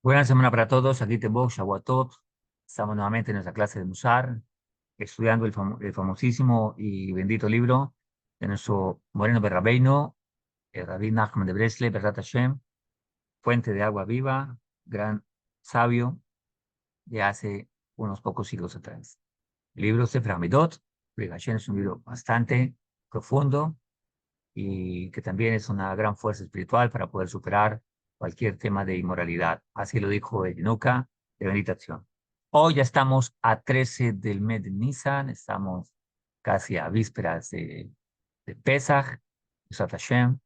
Buena semana para todos. Aquí Tebok, Shawatot. Estamos nuevamente en nuestra clase de Musar, estudiando el famosísimo y bendito libro de nuestro Moreno Berrabeino, el Rabbi Nachman de Breslev, Bezrat Hashem, fuente de agua viva, gran sabio de hace unos pocos siglos atrás. El libro Sefer Hamidot, Hashem, es un libro bastante profundo y que también es una gran fuerza espiritual para poder superar cualquier tema de inmoralidad. Así lo dijo el Yunuka de meditación. Hoy ya estamos a 13 del mes de Nisan, estamos casi a vísperas de Pesach, Yisrat Hashem,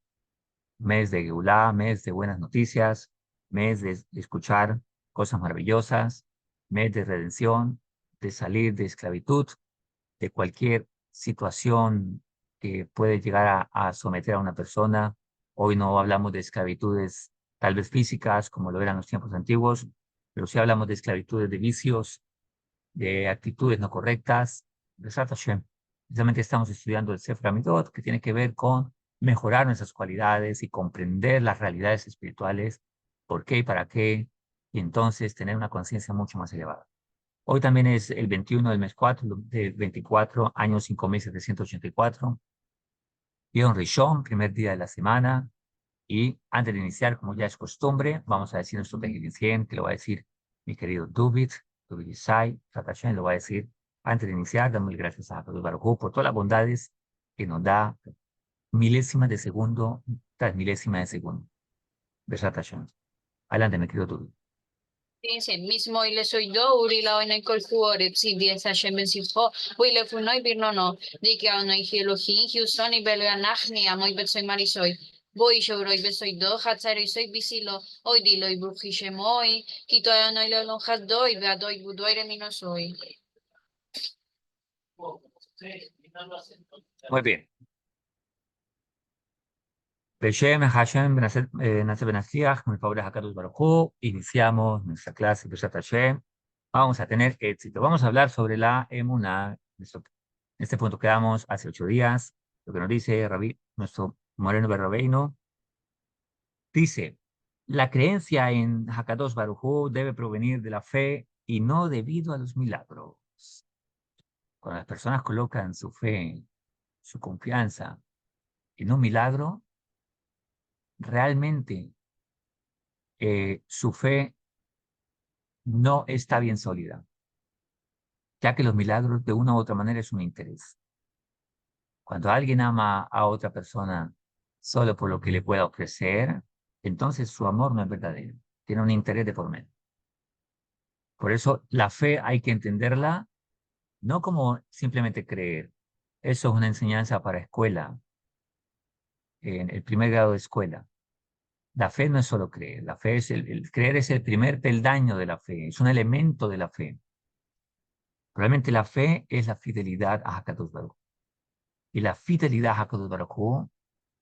mes de Geulah, mes de buenas noticias, mes de escuchar cosas maravillosas, mes de redención, de salir de esclavitud, de cualquier situación que puede llegar a someter a una persona. Hoy no hablamos de esclavitudes tal vez físicas como lo eran los tiempos antiguos, pero sí hablamos de esclavitudes de vicios, de actitudes no correctas. Besat Hashem. Precisamente estamos estudiando el Sefer Hamidot, que tiene que ver con mejorar nuestras cualidades y comprender las realidades espirituales, por qué y para qué, y entonces tener una conciencia mucho más elevada. Hoy también es el 21 del mes 4, de 24 años, 5 meses de 184. Yom Rishon, primer día de la semana. Y antes de iniciar, como ya es costumbre, vamos a decir nuestro Tehillim 100, que lo va a decir mi querido Dubit Isai, Ratashen, lo va a decir antes de iniciar. Damos gracias a Kadosh Baruj Hu por todas las bondades que nos da milésimas de segundo tras milésima de segundo. Ratashen. Adelante, mi querido Dubit. Dice, mismo y le soy do, uri la oina y colfuore, si diez Hashem ben sifo, uy le funo y birno no, di que aún hay geología, Houston y belganachni, amoy betsoy marisoy, voy yo roy besoy do, hatzaro y soy bisilo, hoy dilo y brujishemoy, quito a no y lo lonjas doy, beadoy budoire mino soy. Muy bien. Beshem Hashem Nase Benasiach, con el favor de Hakadosh Baruj Hu, iniciamos nuestra clase de Hashem. Vamos a tener éxito. Vamos a hablar sobre la emuná. En este punto quedamos hace 8 días. Lo que nos dice Rabí, nuestro Moreno Berrabeino, dice, la creencia en Hakadosh Baruj Hu debe provenir de la fe y no debido a los milagros. Cuando las personas colocan su fe, su confianza en un milagro, realmente su fe no está bien sólida, ya que los milagros de una u otra manera es un interés. Cuando alguien ama a otra persona solo por lo que le pueda ofrecer, entonces su amor no es verdadero, tiene un interés de por medio. Por eso la fe hay que entenderla no como simplemente creer. Eso es una enseñanza para escuela, en el primer grado de escuela. La fe no es solo creer, la fe es el creer es el primer peldaño de la fe, es un elemento de la fe. Realmente la fe es la fidelidad a Hakadosh Baruj Hu. Y la fidelidad a Hakadosh Baruj Hu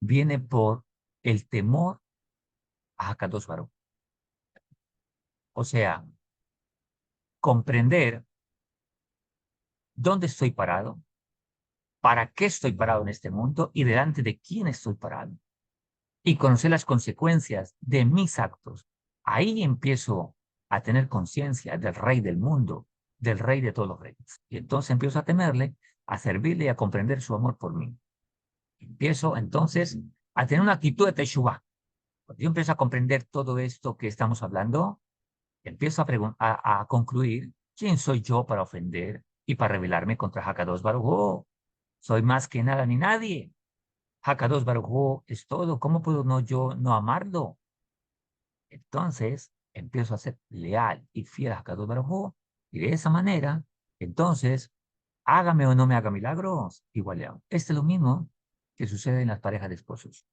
viene por el temor a Hakadosh Baruj Hu. O sea, comprender dónde estoy parado, para qué estoy parado en este mundo y delante de quién estoy parado. Y conocer las consecuencias de mis actos. Ahí empiezo a tener conciencia del rey del mundo, del rey de todos los reyes. Y entonces empiezo a temerle, a servirle y a comprender su amor por mí. Empiezo entonces a tener una actitud de Teshuvah. Cuando yo empiezo a comprender todo esto que estamos hablando, empiezo a concluir quién soy yo para ofender y para rebelarme contra Hakadosh Baruj Hu. Soy más que nada ni nadie. Hakadosh Baruj Hu es todo. ¿Cómo puedo yo no amarlo? Entonces empiezo a ser leal y fiel a Hakadosh Baruj Hu, y de esa manera, entonces, hágame o no me haga milagros, igual le hago. Este es lo mismo que sucede en las parejas de esposos.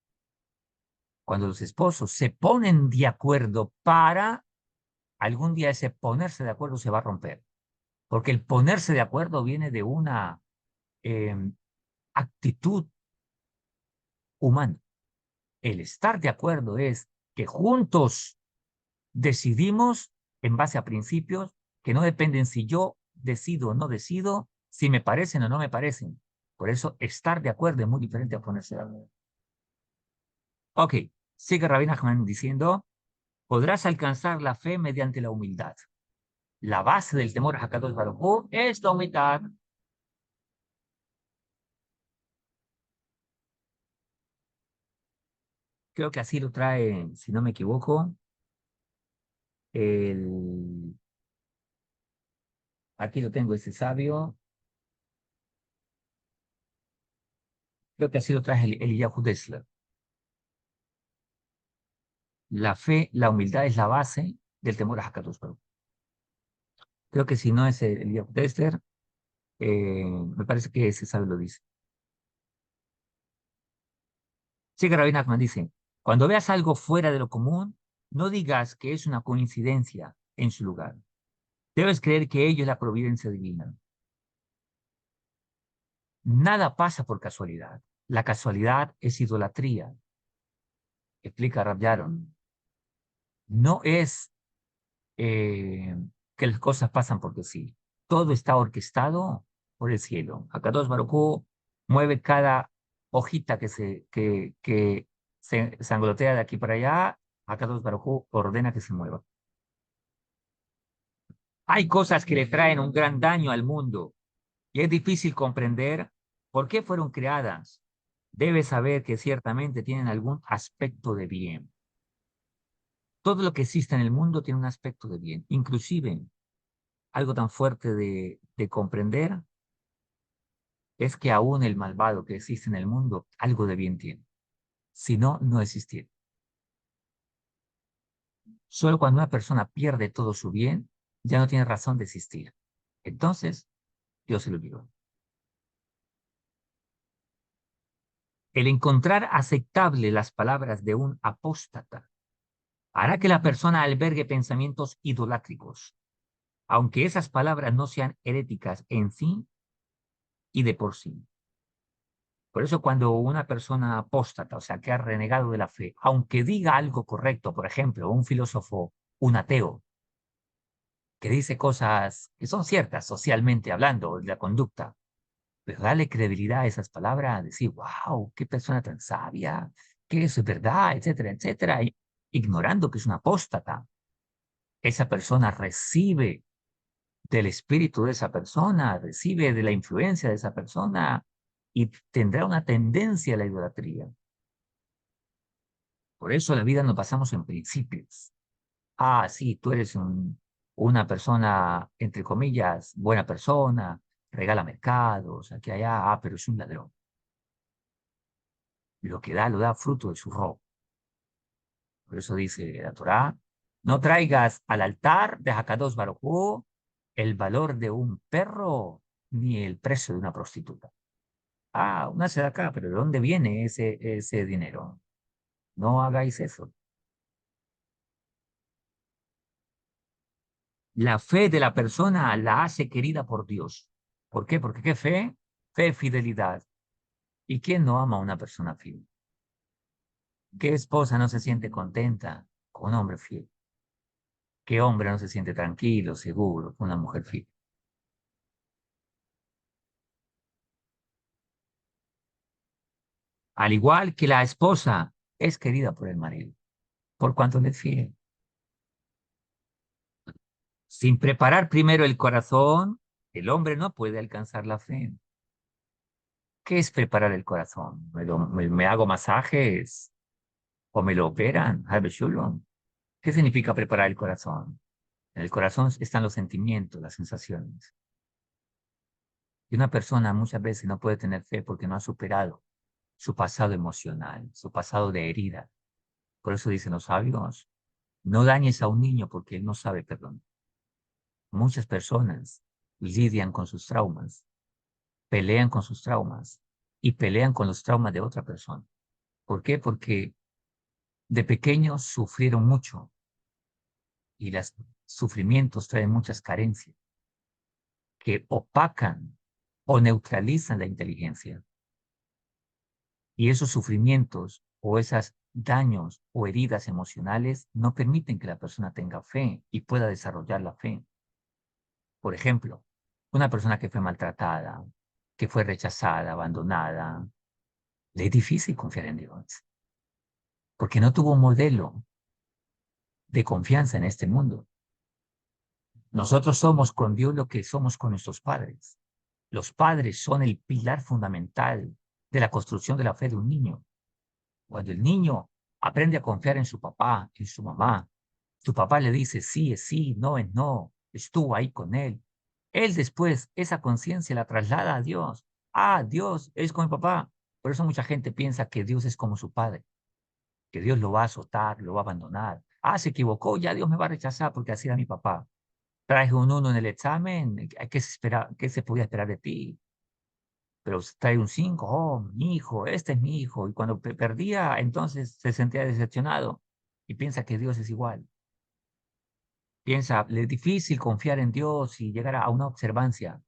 Cuando los esposos se ponen de acuerdo para, algún día ese ponerse de acuerdo se va a romper. Porque el ponerse de acuerdo viene de una actitud humana. El estar de acuerdo es que juntos decidimos en base a principios que no dependen si yo decido o no decido, si me parecen o no me parecen. Por eso estar de acuerdo es muy diferente a ponerse de acuerdo. Ok, sigue Rabbi Nachman diciendo, podrás alcanzar la fe mediante la humildad. La base del temor a Hakadosh Baruj Hu es la humildad. Creo que así lo trae, si no me equivoco, el... Aquí lo tengo, ese sabio. Creo que así lo trae el Eliyahu Dessler. La fe, la humildad es la base del temor a Hakadosh Baruj Hu. Creo que si no es el Eliyahu Dessler, me parece que ese sabio lo dice. Sí, que Rabbi Nachman dice, cuando veas algo fuera de lo común, no digas que es una coincidencia en su lugar. Debes creer que ello es la providencia divina. Nada pasa por casualidad. La casualidad es idolatría, explica Rab Yaron. No es que las cosas pasan porque sí. Todo está orquestado por el cielo. Akadosh Baruj Hu mueve cada hojita que se sangolotea de aquí para allá. Akadosh Baruj Hu ordena que se mueva. Hay cosas que le traen un gran daño al mundo y es difícil comprender por qué fueron creadas. Debes saber que ciertamente tienen algún aspecto de bien. Todo lo que existe en el mundo tiene un aspecto de bien. Inclusive, algo tan fuerte de comprender es que aún el malvado que existe en el mundo, algo de bien tiene. Si no, no existiera. Solo cuando una persona pierde todo su bien, ya no tiene razón de existir. Entonces, Dios se lo olvidó. El encontrar aceptable las palabras de un apóstata hará que la persona albergue pensamientos idolátricos, aunque esas palabras no sean heréticas en sí y de por sí. Por eso cuando una persona apóstata, o sea, que ha renegado de la fe, aunque diga algo correcto, por ejemplo, un filósofo, un ateo, que dice cosas que son ciertas socialmente hablando, de la conducta, pero dale credibilidad a esas palabras, decir, wow, qué persona tan sabia, que eso es verdad, etcétera, etcétera, y ignorando que es una apóstata. Esa persona recibe del espíritu de esa persona, recibe de la influencia de esa persona y tendrá una tendencia a la idolatría. Por eso la vida nos basamos en principios. Ah, sí, tú eres una persona, entre comillas, buena persona, regala mercados, aquí allá, pero es un ladrón. Lo que da, lo da fruto de su robo. Por eso dice la Torá, no traigas al altar de Hakadosh Baruj Hu el valor de un perro ni el precio de una prostituta. Ah, una de acá, pero ¿de dónde viene ese dinero? No hagáis eso. La fe de la persona la hace querida por Dios. ¿Por qué? Porque ¿qué fe? Fe, fidelidad. ¿Y quién no ama a una persona fiel? ¿Qué esposa no se siente contenta con un hombre fiel? ¿Qué hombre no se siente tranquilo, seguro con una mujer fiel? Al igual que la esposa es querida por el marido, por cuanto le es fiel. Sin preparar primero el corazón, el hombre no puede alcanzar la fe. ¿Qué es preparar el corazón? ¿Me hago masajes o me lo operan? Harvey Shulon. ¿Qué significa preparar el corazón? En el corazón están los sentimientos, las sensaciones. Y una persona muchas veces no puede tener fe porque no ha superado su pasado emocional, su pasado de herida. Por eso dicen los sabios, no dañes a un niño porque él no sabe perdón. Muchas personas lidian con sus traumas, pelean con sus traumas y pelean con los traumas de otra persona. ¿Por qué? Porque de pequeños sufrieron mucho y los sufrimientos traen muchas carencias que opacan o neutralizan la inteligencia. Y esos sufrimientos o esos daños o heridas emocionales no permiten que la persona tenga fe y pueda desarrollar la fe. Por ejemplo, una persona que fue maltratada, que fue rechazada, abandonada, le es difícil confiar en Dios, porque no tuvo un modelo, de confianza en este mundo. Nosotros somos con Dios lo que somos con nuestros padres. Los padres son el pilar fundamental de la construcción de la fe de un niño. Cuando el niño aprende a confiar en su papá, en su mamá, su papá le dice sí es sí, no es no, estuvo ahí con él. Él después esa conciencia la traslada a Dios. Ah, Dios es como mi papá. Por eso mucha gente piensa que Dios es como su padre, que Dios lo va a azotar, lo va a abandonar. Ah, se equivocó, ya Dios me va a rechazar porque así era mi papá. Traje un uno en el examen, ¿qué se podía esperar de ti? Pero trae un 5, oh, mi hijo, este es mi hijo. Y cuando perdía, entonces se sentía decepcionado y piensa que Dios es igual. Piensa, le es difícil confiar en Dios y llegar a una observancia.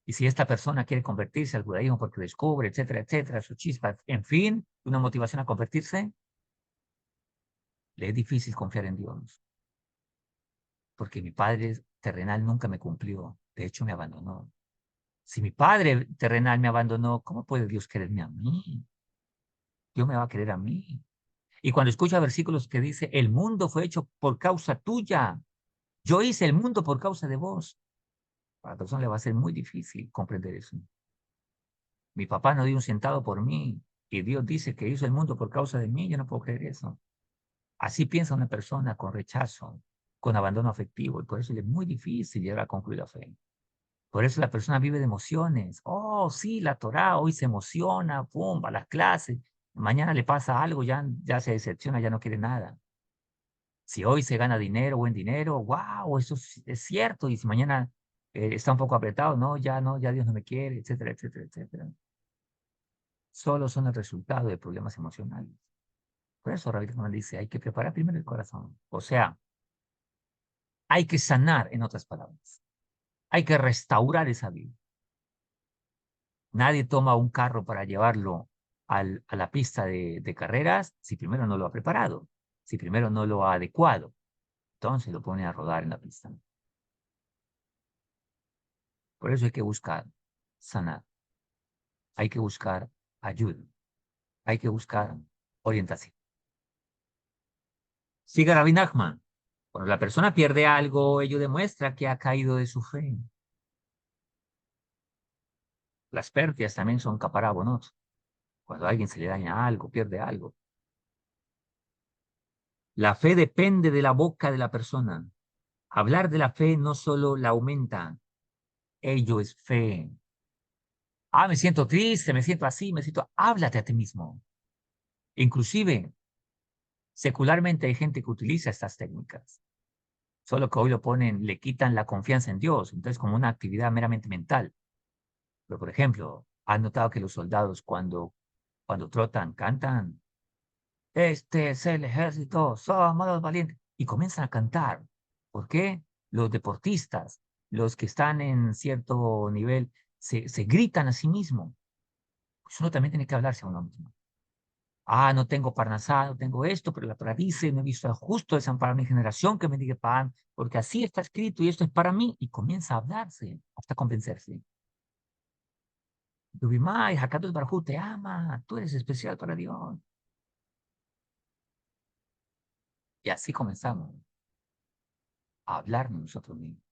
Y si esta persona quiere convertirse al judaísmo porque descubre, etcétera, su chispa, en fin, una motivación a convertirse, le es difícil confiar en Dios. Porque mi padre terrenal nunca me cumplió. De hecho, me abandonó. Si mi padre terrenal me abandonó, ¿cómo puede Dios quererme a mí? Dios me va a querer a mí. Y cuando escucha versículos que dice, el mundo fue hecho por causa tuya, yo hice el mundo por causa de vos, a la persona le va a ser muy difícil comprender eso. Mi papá no dio un centavo por mí y Dios dice que hizo el mundo por causa de mí, yo no puedo creer eso. Así piensa una persona con rechazo, con abandono afectivo, y por eso le es muy difícil llegar a concluir la fe. Por eso la persona vive de emociones. Oh, sí, la Torá, hoy se emociona, pum, va a las clases. Mañana le pasa algo, ya se decepciona, ya no quiere nada. Si hoy se gana dinero, buen dinero, wow, eso es cierto. Y si mañana está un poco apretado, no, ya Dios no me quiere, etcétera. Solo son el resultado de problemas emocionales. Por eso Rabbi Nachman dice, hay que preparar primero el corazón. O sea, hay que sanar, en otras palabras. Hay que restaurar esa vida. Nadie toma un carro para llevarlo a la pista de carreras si primero no lo ha preparado, si primero no lo ha adecuado. Entonces lo pone a rodar en la pista. Por eso hay que buscar sanar. Hay que buscar ayuda. Hay que buscar orientación. Siga Rabbi Nachman. Cuando la persona pierde algo, ello demuestra que ha caído de su fe. Las pérdidas también son caparábonos. Cuando a alguien se le daña algo, pierde algo. La fe depende de la boca de la persona. Hablar de la fe no solo la aumenta, ello es fe. Ah, me siento triste, me siento así, me siento... Háblate a ti mismo. Inclusive, secularmente hay gente que utiliza estas técnicas. Solo que hoy lo ponen, le quitan la confianza en Dios. Entonces, como una actividad meramente mental. Pero, por ejemplo, ¿has notado que los soldados cuando trotan, cantan? Este es el ejército, somos los valientes. Y comienzan a cantar. ¿Por qué? Los deportistas, los que están en cierto nivel, se gritan a sí mismos. Pues uno también tiene que hablarse a uno mismo. Ah, no tengo parnasá, no tengo esto, pero la Torá dice, no he visto al justo desamparar mi generación que me diga pan, porque así está escrito y esto es para mí. Y comienza a hablarse hasta convencerse. Dubimay, Hakadosh Baruj Hu te ama, tú eres especial para Dios. Y así comenzamos a hablarnos nosotros mismos.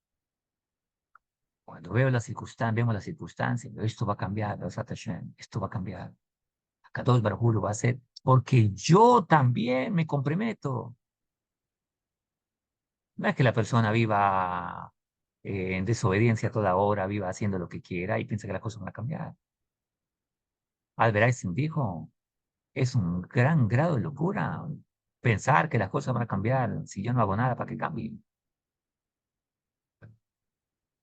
Cuando vemos las circunstancias, esto va a cambiar, esto va a cambiar. Hakadosh Baruj Hu lo va a hacer porque yo también me comprometo. No es que la persona viva en desobediencia a toda hora, viva haciendo lo que quiera y piensa que las cosas van a cambiar. Albert Einstein dijo, es un gran grado de locura pensar que las cosas van a cambiar si yo no hago nada para que cambien.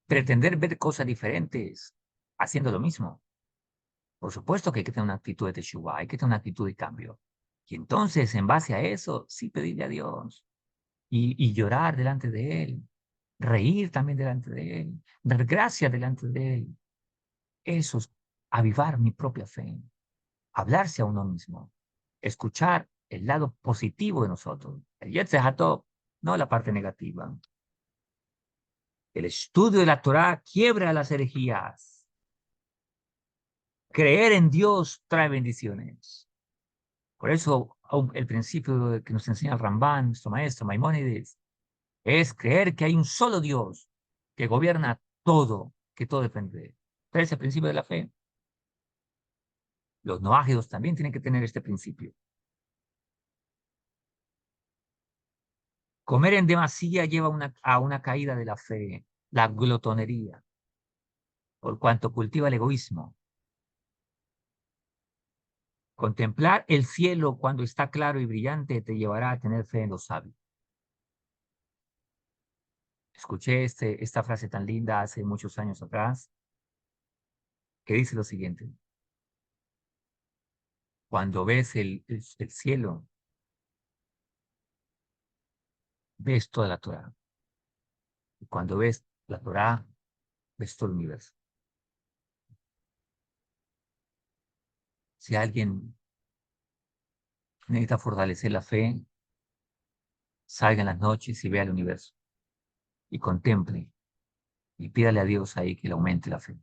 Pretender ver cosas diferentes haciendo lo mismo. Por supuesto que hay que tener una actitud de teshuva, hay que tener una actitud de cambio. Y entonces, en base a eso, sí pedirle a Dios y llorar delante de Él, reír también delante de Él, dar gracias delante de Él. Eso es avivar mi propia fe, hablarse a uno mismo, escuchar el lado positivo de nosotros, el Yetzer Hatov, no la parte negativa. El estudio de la Torá quiebra las herejías. Creer en Dios trae bendiciones. Por eso el principio que nos enseña el Rambán, nuestro maestro Maimónides, es creer que hay un solo Dios que gobierna todo, que todo depende de él. Este es el principio de la fe. Los noágidos también tienen que tener este principio. Comer en demasía lleva a una caída de la fe, la glotonería, por cuanto cultiva el egoísmo. Contemplar el cielo cuando está claro y brillante te llevará a tener fe en los sabios. Escuché esta frase tan linda hace muchos años atrás, que dice lo siguiente: cuando ves el cielo, ves toda la Torá. Y cuando ves la Torá, ves todo el universo. Si alguien necesita fortalecer la fe, salga en las noches y vea el universo y contemple y pídale a Dios ahí que le aumente la fe.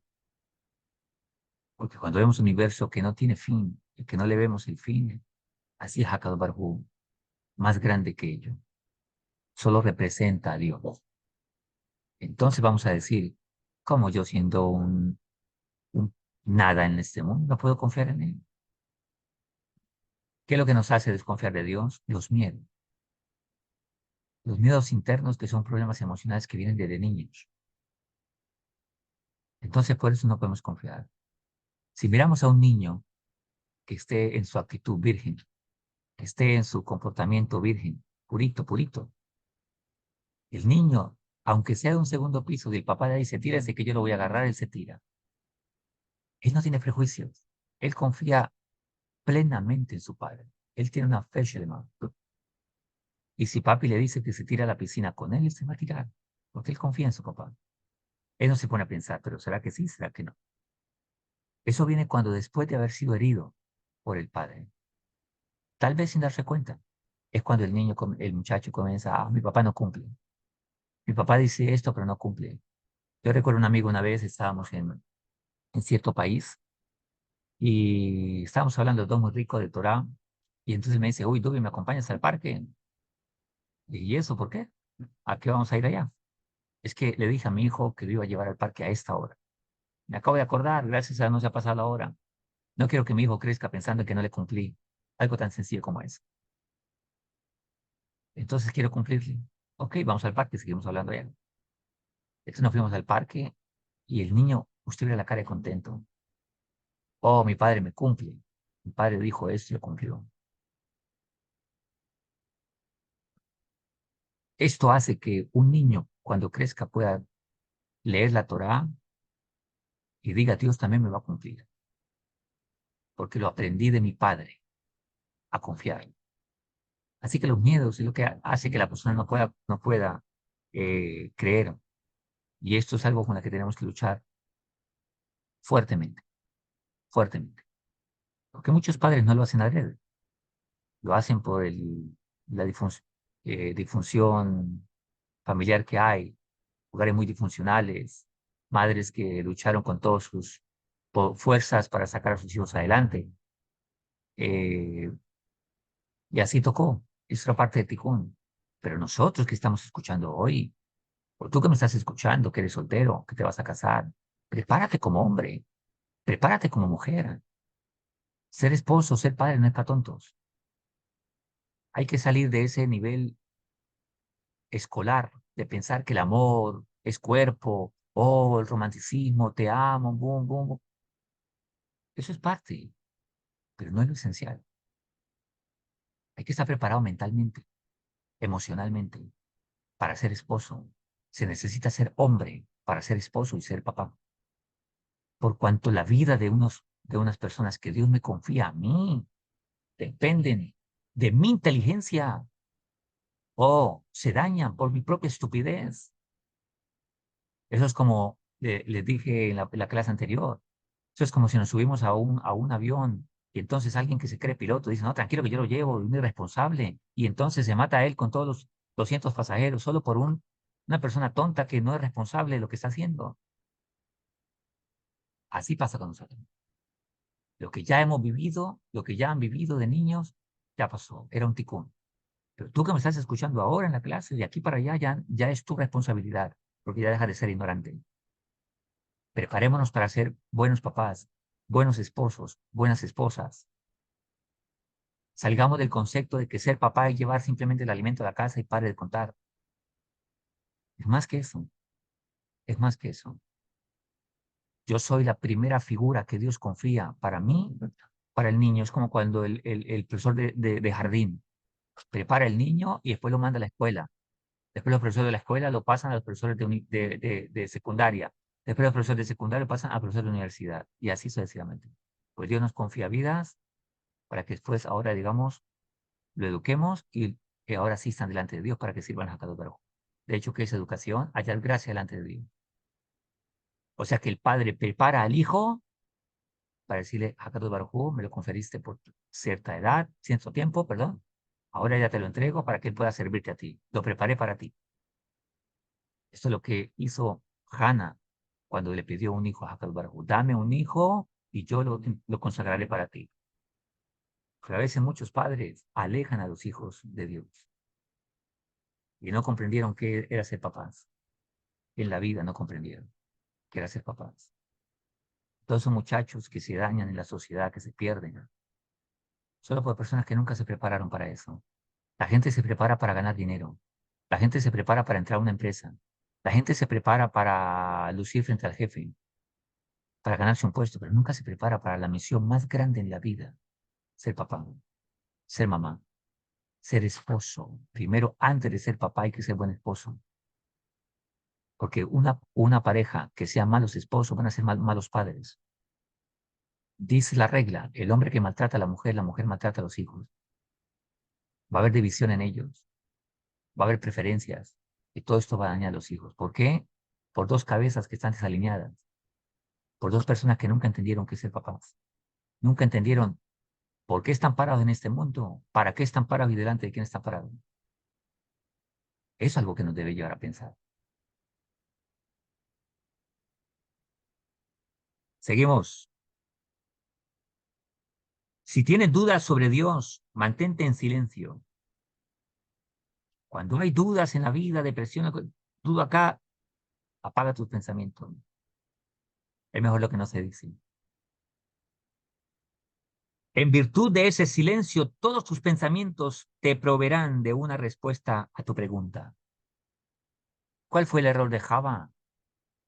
Porque cuando vemos un universo que no tiene fin y que no le vemos el fin, así es Hakadosh Baruj Hu, más grande que ello. Solo representa a Dios. Entonces vamos a decir, ¿cómo yo siendo un nada en este mundo no puedo confiar en Él? ¿Qué es lo que nos hace desconfiar de Dios? Los miedos. Los miedos internos que son problemas emocionales que vienen desde niños. Entonces por eso no podemos confiar. Si miramos a un niño que esté en su actitud virgen, que esté en su comportamiento virgen, purito, purito, el niño, aunque sea de un segundo piso y el papá de ahí se tira, dice que yo lo voy a agarrar, él se tira. Él no tiene prejuicios. Él confía plenamente en su padre. Él tiene una fe shelema. Y si papi le dice que se tira a la piscina con él se va a tirar, porque él confía en su papá. Él no se pone a pensar, pero ¿será que sí? ¿Será que no? Eso viene cuando después de haber sido herido por el padre, tal vez sin darse cuenta, es cuando el niño, el muchacho comienza, mi papá no cumple. Mi papá dice esto, pero no cumple. Yo recuerdo un amigo una vez, estábamos en cierto país y estábamos hablando de todo muy rico de Torah, y entonces me dice, uy, Dubi, ¿me acompañas al parque? ¿Y eso por qué? ¿A qué vamos a ir allá? Es que le dije a mi hijo que lo iba a llevar al parque a esta hora. Me acabo de acordar, gracias a Dios no se ha pasado la hora. No quiero que mi hijo crezca pensando que no le cumplí. Algo tan sencillo como eso. Entonces quiero cumplirle. Ok, vamos al parque, seguimos hablando allá. Entonces nos fuimos al parque y el niño, usted ve la cara de contento. Oh, mi padre me cumple. Mi padre dijo esto y lo cumplió. Esto hace que un niño, cuando crezca, pueda leer la Torá y diga, Dios también me va a cumplir, porque lo aprendí de mi padre a confiar. Así que los miedos es lo que hace que la persona no pueda creer. Y esto es algo con lo que tenemos que luchar fuertemente, fuertemente. Porque muchos padres no lo hacen adrede, lo hacen por la disfunción familiar que hay, hogares muy disfuncionales, madres que lucharon con todas sus fuerzas para sacar a sus hijos adelante. eh, y así tocó, es otra parte de Tijón. Pero nosotros que estamos escuchando hoy, o tú que me estás escuchando, que eres soltero, que te vas a casar, prepárate como hombre, prepárate como mujer. Ser esposo, ser padre no es para tontos. Hay que salir de ese nivel escolar, de pensar que el amor es cuerpo, oh, el romanticismo, te amo, boom, boom, boom. Eso es parte, pero no es lo esencial. Hay que estar preparado mentalmente, emocionalmente, para ser esposo. Se necesita ser hombre para ser esposo y ser papá. Por cuanto la vida de unas personas que Dios me confía a mí dependen de mi inteligencia o se dañan por mi propia estupidez. Eso es como les dije en la clase anterior. Eso es como si nos subimos a un avión y entonces alguien que se cree piloto dice, no, tranquilo que yo lo llevo, es muy responsable. Y entonces se mata a él con todos los 200 pasajeros solo por una persona tonta que no es responsable de lo que está haciendo. Así pasa con nosotros. Lo que ya hemos vivido, lo que ya han vivido de niños, ya pasó, era un ticún. Pero tú que me estás escuchando ahora en la clase, de aquí para allá, ya es tu responsabilidad, porque ya deja de ser ignorante. Preparémonos para ser buenos papás, buenos esposos, buenas esposas. Salgamos del concepto de que ser papá es llevar simplemente el alimento a la casa y pare de contar. Es más que eso, es más que eso. Yo soy la primera figura que Dios confía para mí, para el niño. Es como cuando el profesor de jardín prepara el niño y después lo manda a la escuela. Después los profesores de la escuela lo pasan a los profesores de secundaria. Después los profesores de secundaria lo pasan a profesores de universidad. Y así sucesivamente. Pues Dios nos confía vidas para que después, ahora, digamos, lo eduquemos y que ahora sí están delante de Dios para que sirvan a cada uno. De hecho, que es educación, hallar gracia delante de Dios. O sea que el padre prepara al hijo para decirle, Hakadosh Baruj Hu, me lo conferiste por cierta edad, cierto tiempo, perdón. Ahora ya te lo entrego para que él pueda servirte a ti. Lo preparé para ti. Esto es lo que hizo Hannah cuando le pidió un hijo a Hakadosh Baruj Hu. Dame un hijo y yo lo consagraré para ti. Pero a veces muchos padres alejan a los hijos de Dios y no comprendieron qué era ser papás. En la vida no comprendieron qué era ser papás. Todos esos muchachos que se dañan en la sociedad, que se pierden, solo por personas que nunca se prepararon para eso. La gente se prepara para ganar dinero. La gente se prepara para entrar a una empresa. La gente se prepara para lucir frente al jefe, para ganarse un puesto, pero nunca se prepara para la misión más grande en la vida, ser papá, ser mamá, ser esposo. Primero, antes de ser papá, hay que ser buen esposo. Porque una pareja que sea malos esposos van a ser malos padres. Dice la regla, el hombre que maltrata a la mujer maltrata a los hijos. Va a haber división en ellos, va a haber preferencias, y todo esto va a dañar a los hijos. ¿Por qué? Por dos cabezas que están desalineadas, por dos personas que nunca entendieron qué es ser papás. Nunca entendieron por qué están parados en este mundo, para qué están parados y delante de quién están parados. Es algo que nos debe llevar a pensar. Seguimos. Si tienes dudas sobre Dios, mantente en silencio. Cuando hay dudas en la vida, depresión, duda acá, apaga tus pensamientos. Es mejor lo que no se dice. En virtud de ese silencio, todos tus pensamientos te proveerán de una respuesta a tu pregunta. ¿Cuál fue el error de Java?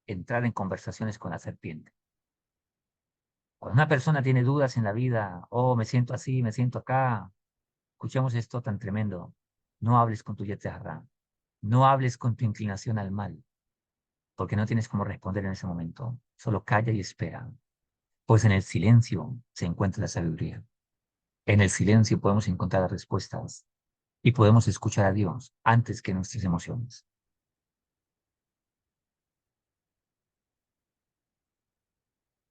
Entrar en conversaciones con la serpiente. Cuando una persona tiene dudas en la vida, oh, me siento así, me siento acá, escuchemos esto tan tremendo. No hables con tu Yetzirah. No hables con tu inclinación al mal, porque no tienes cómo responder en ese momento. Solo calla y espera. Pues en el silencio se encuentra la sabiduría. En el silencio podemos encontrar las respuestas y podemos escuchar a Dios antes que nuestras emociones.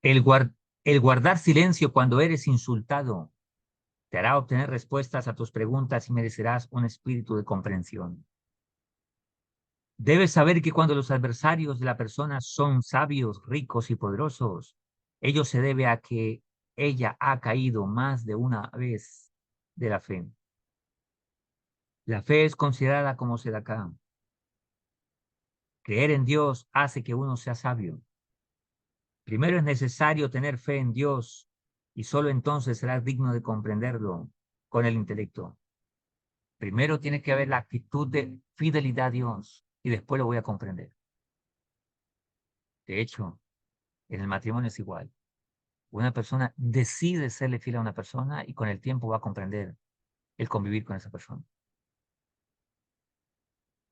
El, guard el guardar silencio cuando eres insultado te hará obtener respuestas a tus preguntas y merecerás un espíritu de comprensión. Debes saber que cuando los adversarios de la persona son sabios, ricos y poderosos, ello se debe a que ella ha caído más de una vez de la fe. La fe es considerada como sedacá. Creer en Dios hace que uno sea sabio. Primero es necesario tener fe en Dios y solo entonces serás digno de comprenderlo con el intelecto. Primero tiene que haber la actitud de fidelidad a Dios y después lo voy a comprender. De hecho, en el matrimonio es igual. Una persona decide serle fiel a una persona y con el tiempo va a comprender el convivir con esa persona.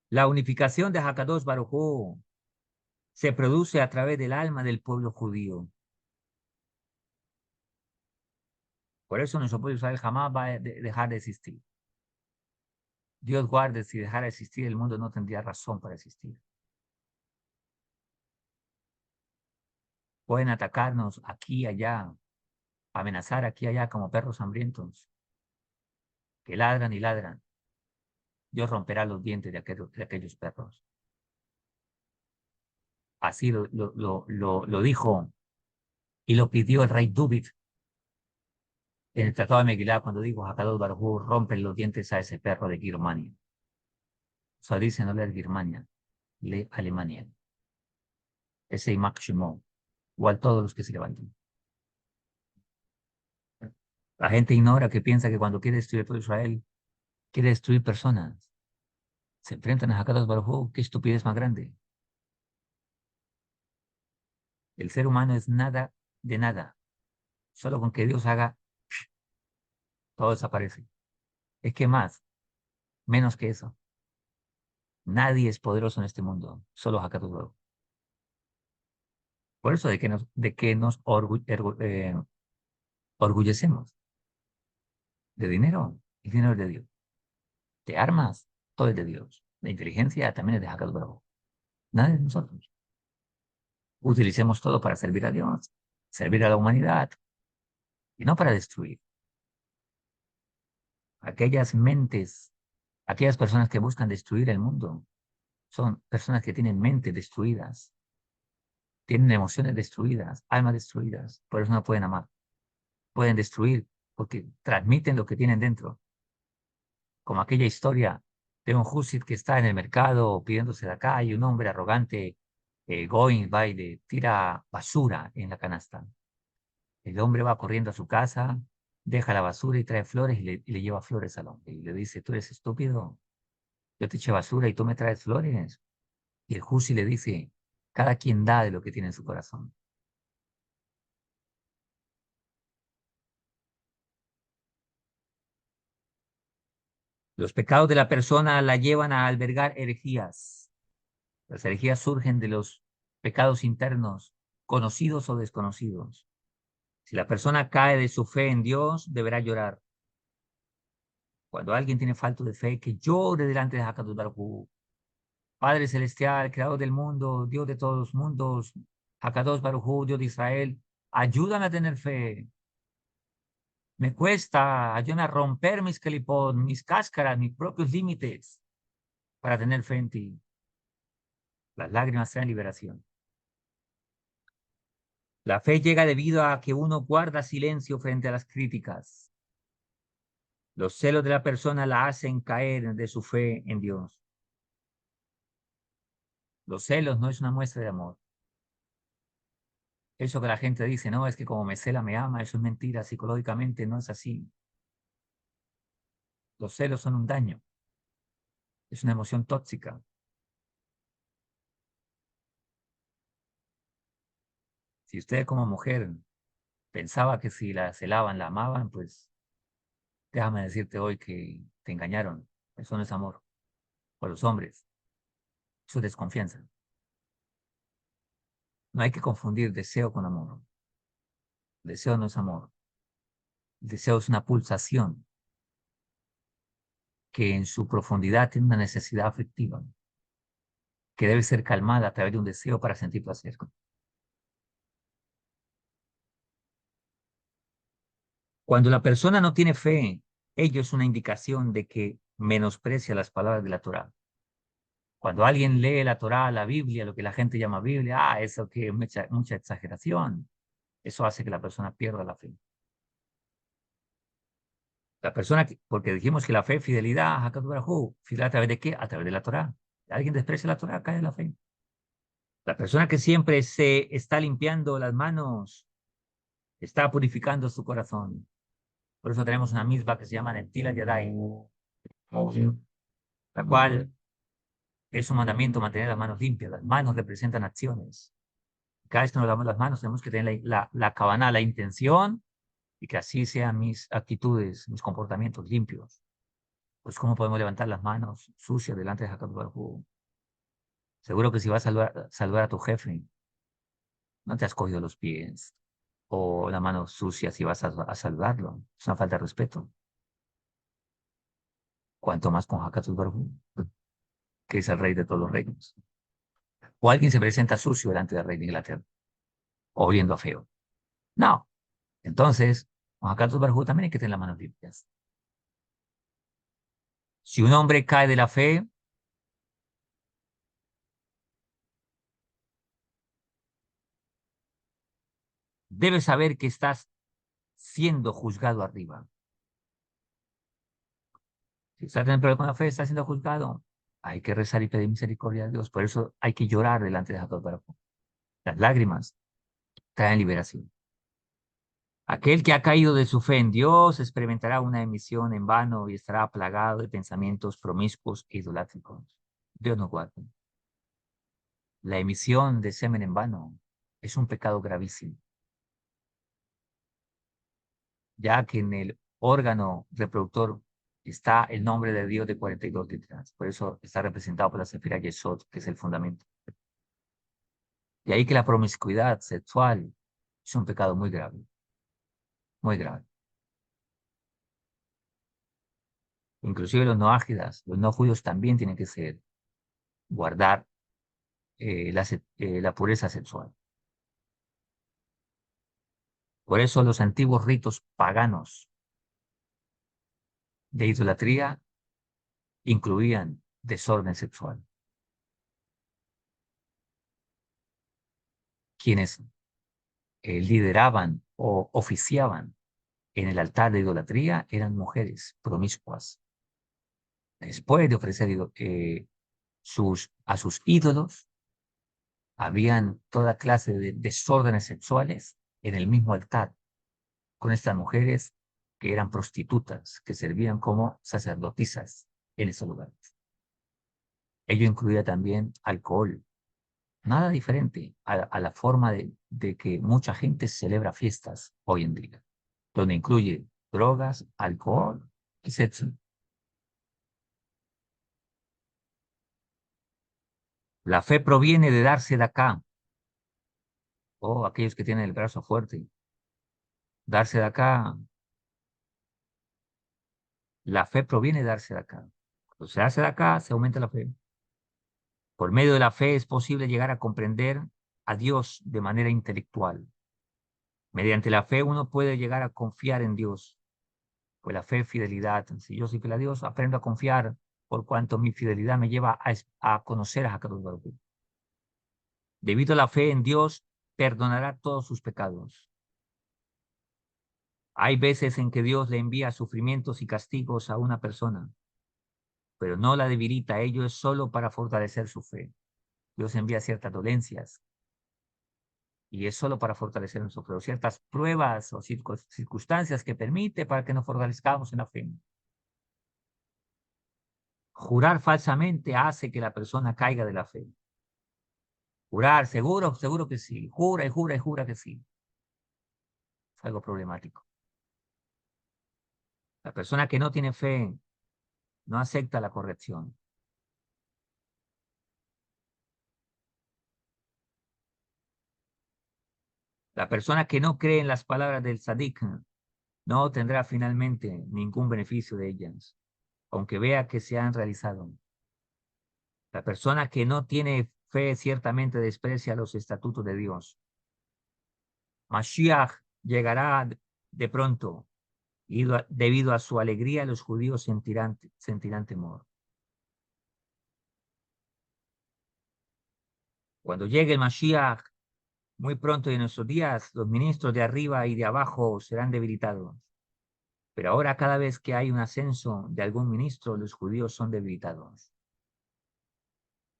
La unificación de Hakadosh Baruj Hu se produce a través del alma del pueblo judío. Por eso nuestro pueblo Israel jamás va a dejar de existir. Dios guarde, si dejara de existir, el mundo no tendría razón para existir. Pueden atacarnos aquí y allá, amenazar aquí y allá como perros hambrientos, que ladran y ladran. Dios romperá los dientes de aquellos perros. Así lo dijo y lo pidió el rey David. En el Tratado de Meguilá, cuando digo Hakadosh Baruj Hu, rompen los dientes a ese perro de Birmania. O sea, dice no leer Birmania, lee Alemania. Ese Imam Shimon, igual todos los que se levanten. La gente ignora que piensa que cuando quiere destruir todo Israel, quiere destruir personas. Se enfrentan a Hakadosh Baruj Hu, qué estupidez más grande. El ser humano es nada de nada. Solo con que Dios haga, todo desaparece. Es que más, menos que eso. Nadie es poderoso en este mundo, solo Hakadosh Baruj Hu. Por eso de que nos orgullecemos de dinero, el dinero es de Dios. De armas, todo es de Dios. De inteligencia también es de Hakadosh Baruj Hu. Nada de nosotros. Utilicemos todo para servir a Dios, servir a la humanidad y no para destruir. Aquellas mentes, aquellas personas que buscan destruir el mundo, son personas que tienen mentes destruidas, tienen emociones destruidas, almas destruidas, por eso no pueden amar. Pueden destruir porque transmiten lo que tienen dentro, como aquella historia de un Husid que está en el mercado pidiéndose de acá y un hombre arrogante, going by, le tira basura en la canasta. El hombre va corriendo a su casa, deja la basura y trae flores y le lleva flores al hombre. Y le dice, tú eres estúpido, yo te eché basura y tú me traes flores. Y el Husi le dice, cada quien da de lo que tiene en su corazón. Los pecados de la persona la llevan a albergar herejías. Las herejías surgen de los pecados internos, conocidos o desconocidos. Si la persona cae de su fe en Dios, deberá llorar. Cuando alguien tiene falta de fe, que llore delante de Hakadosh Baruj Hu. Padre celestial, creador del mundo, Dios de todos los mundos, Hakadosh Baruj Hu, Dios de Israel, ayúdame a tener fe. Me cuesta, ayúdame a romper mis calipón, mis cáscaras, mis propios límites para tener fe en ti. Las lágrimas traen liberación. La fe llega debido a que uno guarda silencio frente a las críticas. Los celos de la persona la hacen caer de su fe en Dios. Los celos no es una muestra de amor. Eso que la gente dice, no, es que como me cela me ama, eso es mentira, psicológicamente no es así. Los celos son un daño, es una emoción tóxica. Si usted como mujer pensaba que si la celaban, la amaban, pues déjame decirte hoy que te engañaron. Eso no es amor. Por los hombres, eso es desconfianza. No hay que confundir deseo con amor. Deseo no es amor. Deseo es una pulsación que en su profundidad tiene una necesidad afectiva que debe ser calmada a través de un deseo para sentir placer. Cuando la persona no tiene fe, ello es una indicación de que menosprecia las palabras de la Torá. Cuando alguien lee la Torá, la Biblia, lo que la gente llama Biblia, eso que es mucha exageración. Eso hace que la persona pierda la fe. La persona, porque dijimos que la fe es fidelidad, Hakadosh Baruj Hu, fidelidad a través de qué? A través de la Torá. Alguien desprecia la Torá, cae de la fe. La persona que siempre se está limpiando las manos, está purificando su corazón. Por eso tenemos una misma que se llama Netila Yadai, la cual es un mandamiento mantener las manos limpias. Las manos representan acciones. Cada vez que nos lavamos las manos tenemos que tener la cabana, la intención y que así sean mis actitudes, mis comportamientos limpios. Pues ¿cómo podemos levantar las manos sucias delante de Hakadosh Baruj Hu? Seguro que si vas a saludar a tu jefe, no te has cogido los pies o la mano sucia si vas a saludarlo. Es una falta de respeto. Cuanto más con Hakadosh Baruj Hu, que es el rey de todos los reinos. O alguien se presenta sucio delante del rey de Inglaterra, o oliendo a feo. No. Entonces, con Hakadosh Baruj Hu también hay que tener las manos limpias. Si un hombre cae de la fe, debe saber que estás siendo juzgado arriba. Si está teniendo problemas con la fe, está siendo juzgado. Hay que rezar y pedir misericordia a Dios. Por eso hay que llorar delante de Jacob Baruj. Las lágrimas traen liberación. Aquel que ha caído de su fe en Dios experimentará una emisión en vano y estará plagado de pensamientos promiscuos e idolátricos. Dios nos guarde. La emisión de semen en vano es un pecado gravísimo, ya que en el órgano reproductor está el nombre de Dios de 42 letras. Por eso está representado por la Sefira Yesod, que es el fundamento. Y ahí que la promiscuidad sexual es un pecado muy grave, muy grave. Inclusive los no ágidas, los no judíos también tienen que guardar la pureza sexual. Por eso los antiguos ritos paganos de idolatría incluían desorden sexual. Quienes lideraban o oficiaban en el altar de idolatría eran mujeres promiscuas. Después de ofrecer a sus ídolos, habían toda clase de desórdenes sexuales en el mismo altar con estas mujeres que eran prostitutas, que servían como sacerdotisas en esos lugares. Ello incluía también alcohol, nada diferente a la forma de que mucha gente celebra fiestas hoy en día, donde incluye drogas, alcohol y sexo. La fe proviene de darse de acá, o aquellos que tienen el brazo fuerte, darse de acá. La fe proviene de darse de acá. Cuando se hace de acá, se aumenta la fe. Por medio de la fe es posible llegar a comprender a Dios de manera intelectual. Mediante la fe uno puede llegar a confiar en Dios, pues la fe es fidelidad. Si yo soy fiel a Dios, aprendo a confiar por cuanto mi fidelidad me lleva a conocer a Hakadosh Baruj Hu. Debido a la fe en Dios, perdonará todos sus pecados. Hay veces en que Dios le envía sufrimientos y castigos a una persona, pero no la debilita. Ello es solo para fortalecer su fe. Dios envía ciertas dolencias y es solo para fortalecer nuestro fe, o ciertas pruebas o circunstancias que permite para que nos fortalezcamos en la fe. Jurar falsamente hace que la persona caiga de la fe. Jurar, seguro, seguro que sí. Jura y jura y jura que sí. Es algo problemático. La persona que no tiene fe no acepta la corrección. La persona que no cree en las palabras del Sadik no tendrá finalmente ningún beneficio de ellas, aunque vea que se han realizado. La persona que no tiene fe ciertamente desprecia los estatutos de Dios. Mashiach llegará de pronto y debido a su alegría los judíos sentirán temor. Cuando llegue el Mashiach, muy pronto en nuestros días, los ministros de arriba y de abajo serán debilitados. Pero ahora cada vez que hay un ascenso de algún ministro, los judíos son debilitados.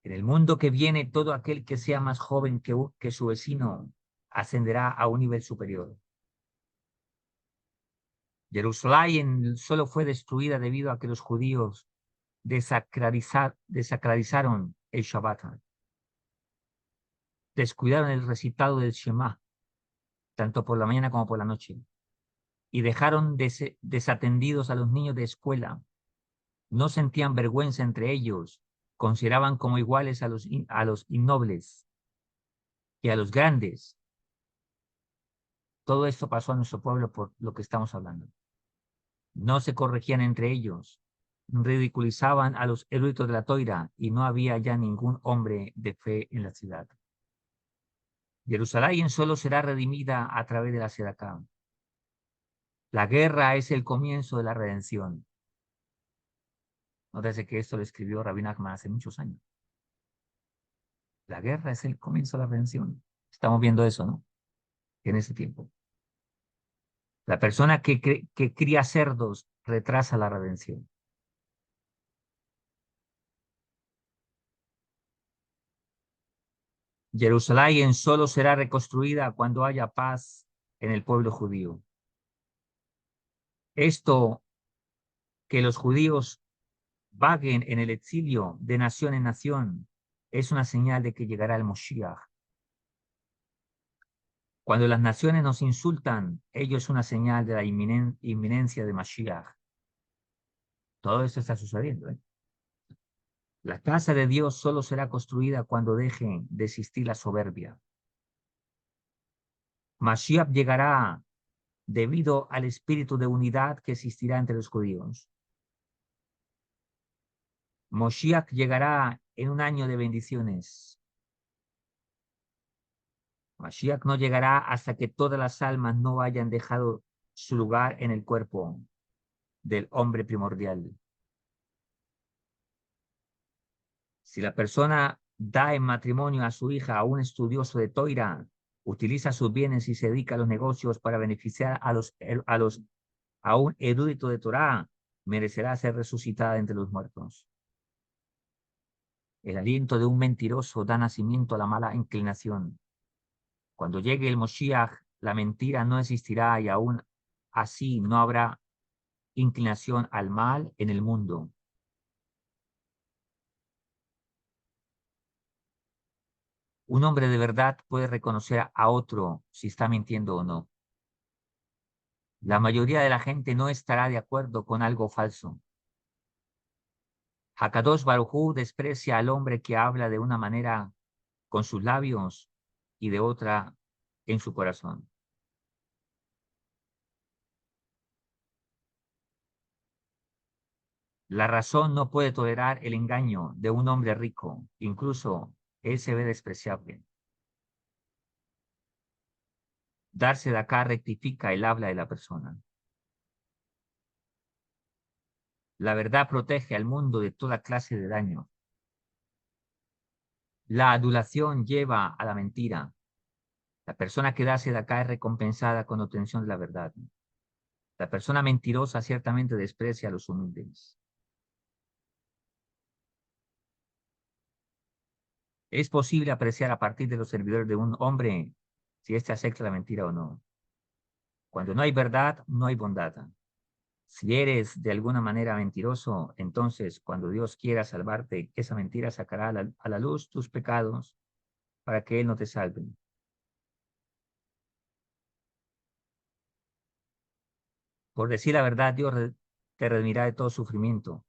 En el mundo que viene, todo aquel que sea más joven que su vecino ascenderá a un nivel superior. Jerusalén solo fue destruida debido a que los judíos desacralizaron el Shabbat. Descuidaron el recitado del Shema, tanto por la mañana como por la noche, y dejaron desatendidos a los niños de escuela. No sentían vergüenza entre ellos, consideraban como iguales a los innobles y a los grandes. Todo esto pasó a nuestro pueblo por lo que estamos hablando. No se corregían entre ellos, ridiculizaban a los eruditos de la toira y no había ya ningún hombre de fe en la ciudad. Jerusalén solo será redimida a través de la Sedacá. La guerra es el comienzo de la redención. Nótese que esto lo escribió Rabbi Nachman hace muchos años. La guerra es el comienzo de la redención. Estamos viendo eso, ¿no? En ese tiempo. La persona que cría cerdos retrasa la redención. Jerusalén solo será reconstruida cuando haya paz en el pueblo judío. Esto, que los judíos vaguen en el exilio de nación en nación, es una señal de que llegará el Moshiach. Cuando las naciones nos insultan, ello es una señal de la inminencia de Mashiach. Todo esto está sucediendo, ¿eh? La casa de Dios solo será construida cuando dejen de existir la soberbia. Mashiach llegará debido al espíritu de unidad que existirá entre los judíos. Moshiach llegará en un año de bendiciones. Mashiach no llegará hasta que todas las almas no hayan dejado su lugar en el cuerpo del hombre primordial. Si la persona da en matrimonio a su hija a un estudioso de Toira, utiliza sus bienes y se dedica a los negocios para beneficiar a un erudito de Torá, merecerá ser resucitada entre los muertos. El aliento de un mentiroso da nacimiento a la mala inclinación. Cuando llegue el Moshiach, la mentira no existirá y aún así no habrá inclinación al mal en el mundo. Un hombre de verdad puede reconocer a otro si está mintiendo o no. La mayoría de la gente no estará de acuerdo con algo falso. Hakadosh Baruj Hu desprecia al hombre que habla de una manera con sus labios y de otra en su corazón. La razón no puede tolerar el engaño de un hombre rico, incluso él se ve despreciable. Darse de acá rectifica el habla de la persona. La verdad protege al mundo de toda clase de daño. La adulación lleva a la mentira. La persona que da acá es recompensada con obtención de la verdad. La persona mentirosa ciertamente desprecia a los humildes. Es posible apreciar a partir de los servidores de un hombre si éste acepta la mentira o no. Cuando no hay verdad, no hay bondad. Si eres de alguna manera mentiroso, entonces cuando Dios quiera salvarte, esa mentira sacará a la luz tus pecados para que Él no te salve. Por decir la verdad, Dios te redimirá de todo sufrimiento.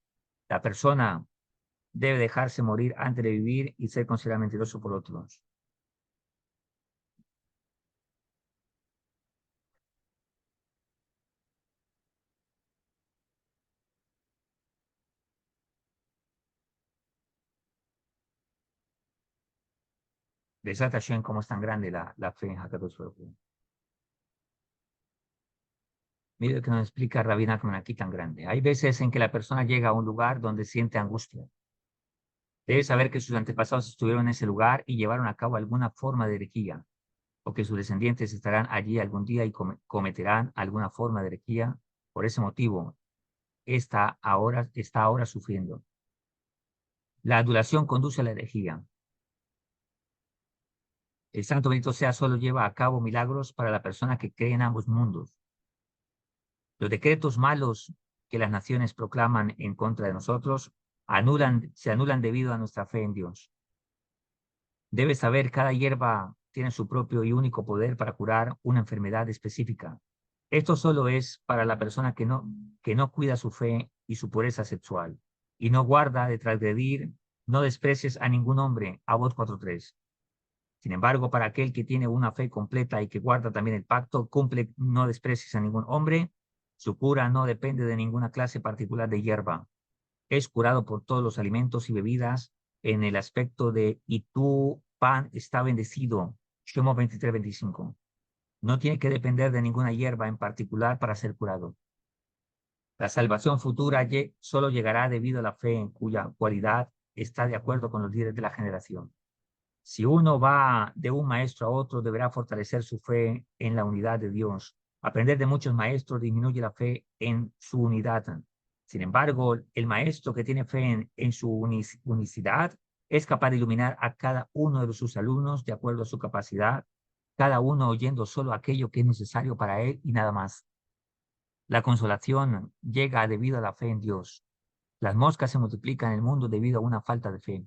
La persona debe dejarse morir antes de vivir y ser considerado mentiroso por otros. Besat Hashem, cómo es tan grande la fe en Hakadosh Baruj Hu. Mire lo que nos explica Rabbi Nachman aquí tan grande. Hay veces en que la persona llega a un lugar donde siente angustia. Debe saber que sus antepasados estuvieron en ese lugar y llevaron a cabo alguna forma de herejía, o que sus descendientes estarán allí algún día y cometerán alguna forma de herejía. Por ese motivo, está ahora sufriendo. La adulación conduce a la herejía. El santo bendito sea solo lleva a cabo milagros para la persona que cree en ambos mundos. Los decretos malos que las naciones proclaman en contra de nosotros se anulan debido a nuestra fe en Dios. Debes saber, cada hierba tiene su propio y único poder para curar una enfermedad específica. Esto solo es para la persona que no cuida su fe y su pureza sexual y no guarda de transgredir. No desprecies a ningún hombre, Amós 4:3. Sin embargo, para aquel que tiene una fe completa y que guarda también el pacto, cumple, no desprecies a ningún hombre. Su cura no depende de ninguna clase particular de hierba. Es curado por todos los alimentos y bebidas en el aspecto de y tu pan está bendecido. Shemo 23:25. No tiene que depender de ninguna hierba en particular para ser curado. La salvación futura solo llegará debido a la fe en cuya cualidad está de acuerdo con los líderes de la generación. Si uno va de un maestro a otro, deberá fortalecer su fe en la unidad de Dios Aprender de muchos maestros disminuye la fe en su unidad. Sin embargo, el maestro que tiene fe en su unicidad es capaz de iluminar a cada uno de sus alumnos de acuerdo a su capacidad, cada uno oyendo solo aquello que es necesario para él y nada más. La consolación llega debido a la fe en Dios. Las moscas se multiplican en el mundo debido a una falta de fe.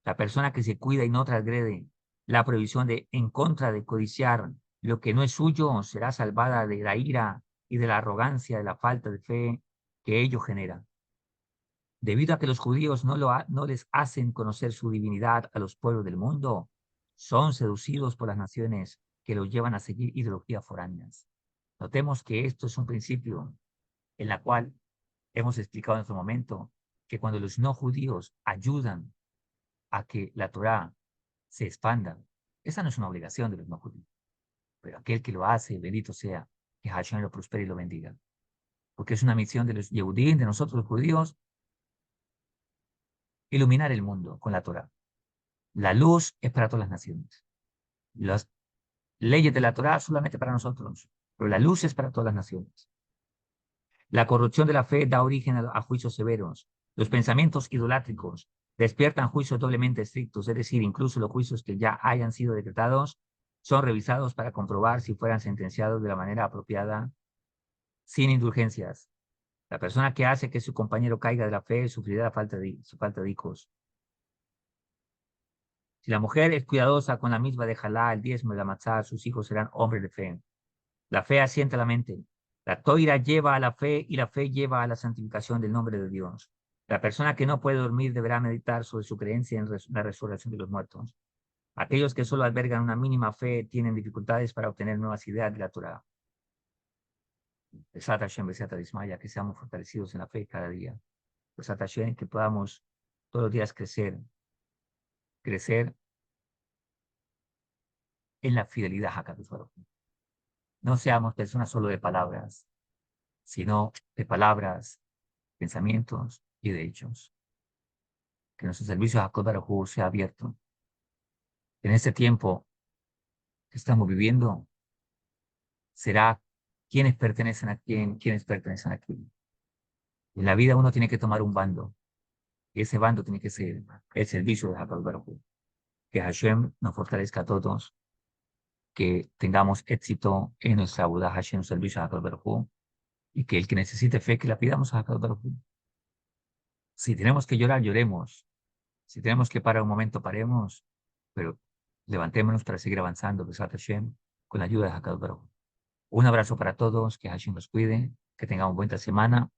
La persona que se cuida y no transgrede la prohibición de en contra de codiciar lo que no es suyo será salvada de la ira y de la arrogancia de la falta de fe que ello genera. Debido a que los judíos no les hacen conocer su divinidad a los pueblos del mundo, son seducidos por las naciones que los llevan a seguir ideologías foráneas. Notemos que esto es un principio en la cual hemos explicado en otro momento que cuando los no judíos ayudan a que la Torá se expanda, esa no es una obligación de los no judíos, pero aquel que lo hace, bendito sea, que Hashem lo prospere y lo bendiga. Porque es una misión de los Yehudim, de nosotros los judíos, iluminar el mundo con la Torá. La luz es para todas las naciones. Las leyes de la Torá solamente para nosotros, pero la luz es para todas las naciones. La corrupción de la fe da origen a juicios severos. Los pensamientos idolátricos despiertan juicios doblemente estrictos, es decir, incluso los juicios que ya hayan sido decretados son revisados para comprobar si fueran sentenciados de la manera apropiada, sin indulgencias. La persona que hace que su compañero caiga de la fe sufrirá su falta de hijos. Si la mujer es cuidadosa con la misma de Jalá, el diezmo de la matzá, sus hijos serán hombres de fe. La fe asienta la mente. La toira lleva a la fe y la fe lleva a la santificación del nombre de Dios. La persona que no puede dormir deberá meditar sobre su creencia en la resurrección de los muertos. Aquellos que solo albergan una mínima fe tienen dificultades para obtener nuevas ideas de la Torah. Besat Hashem, Besat Ismaya, que seamos fortalecidos en la fe cada día. Besat Hashem, que podamos todos los días crecer en la fidelidad a Kadosh Baruj Hu. No seamos personas solo de palabras, sino de palabras, pensamientos y de hechos. Que nuestro servicio a Jacob Baruj Hu sea abierto. En este tiempo que estamos viviendo, será quiénes pertenecen a quién, quiénes pertenecen a quién. En la vida uno tiene que tomar un bando, y ese bando tiene que ser el servicio de Jacob Baruj Hu. Que Hashem nos fortalezca a todos, que tengamos éxito en nuestra Abudá Hashem, servicio a Jacob Baruj Hu, y que el que necesite fe, que la pidamos a Jacob Baruj Hu. Si tenemos que llorar, lloremos. Si tenemos que parar un momento, paremos, pero levantémonos para seguir avanzando, Besat Hashem, con la ayuda de Hakadosh Baruj Hu. Un abrazo para todos, que Hashem los cuide, que tengamos buena semana,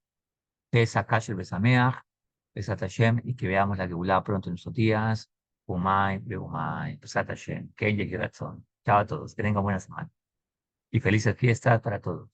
Pesach Kasher Besameach, Besat Hashem, y que veamos la Geulá pronto en nuestros días, Umay, Beumay, Besat Hashem, Ken Yehi Ratzon. Chao a todos, que tengan buena semana. Y felices fiestas para todos.